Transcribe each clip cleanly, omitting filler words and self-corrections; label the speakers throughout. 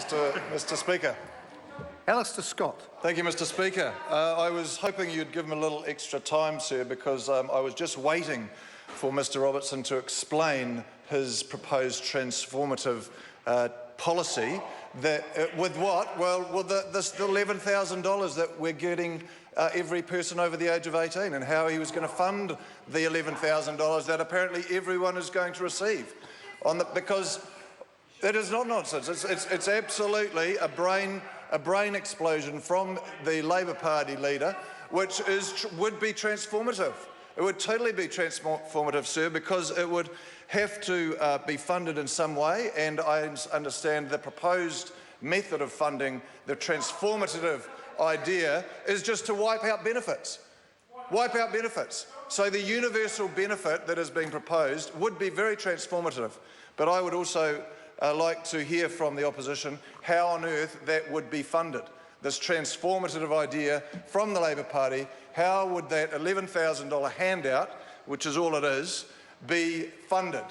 Speaker 1: Mr. Speaker.
Speaker 2: Alistair Scott.
Speaker 1: Thank you, Mr. Speaker. I was hoping you'd give him a little extra time, sir, because I was just waiting for Mr. Robertson to explain his proposed transformative policy that with what? Well, with this $11,000 that we're getting every person over the age of 18, and how he was going to fund the $11,000 that apparently everyone is going to receive. Because it is not nonsense. It's absolutely a brain explosion from the Labor Party leader, which would be transformative. It would totally be transformative, sir, because it would have to be funded in some way, and I understand the proposed method of funding the transformative idea is just to wipe out benefits. Wipe out benefits. So the universal benefit that is being proposed would be very transformative, but I would also like to hear from the opposition how on earth that would be funded. This transformative idea from the Labor Party, how would that $11,000 handout, which is all it is, be funded?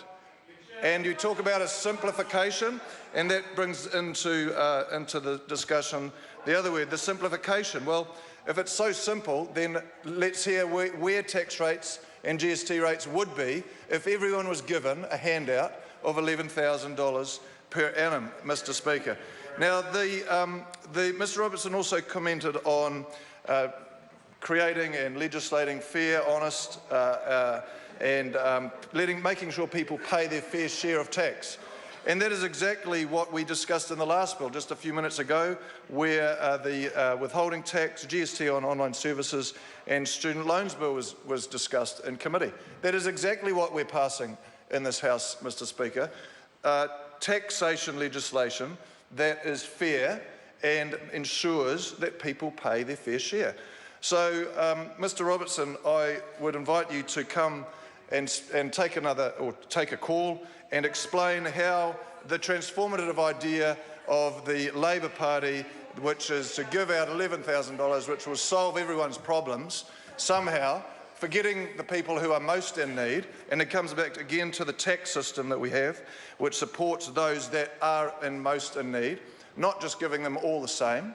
Speaker 1: And you talk about a simplification, and that brings into the discussion the other word, the simplification. Well, if it's so simple, then let's hear where tax rates and GST rates would be if everyone was given a handout of $11,000 per annum, Mr. Speaker. Now, Mr. Robertson also commented on creating and legislating fair, honest, and making sure people pay their fair share of tax. And that is exactly what we discussed in the last bill just a few minutes ago, where the withholding tax, GST on online services and student loans bill was discussed in committee. That is exactly what we're passing in this House, Mr. Speaker. Taxation legislation that is fair and ensures that people pay their fair share. So, Mr. Robertson, I would invite you to come and take a call and explain how the transformative idea of the Labor Party, which is to give out $11,000, which will solve everyone's problems, somehow forgetting the people who are most in need, and it comes back again to the tax system that we have, which supports those that are most in need, not just giving them all the same.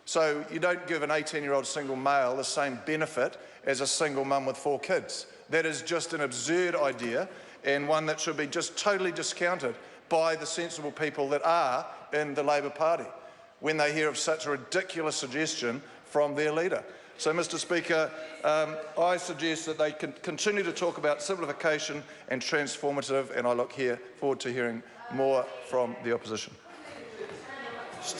Speaker 1: So you don't give an 18-year-old single male the same benefit as a single mum with 4 kids. That is just an absurd idea, and one that should be just totally discounted by the sensible people that are in the Labor Party when they hear of such a ridiculous suggestion from their leader. So, Mr. Speaker, I suggest that they can continue to talk about simplification and transformative, and I look forward to hearing more from the opposition.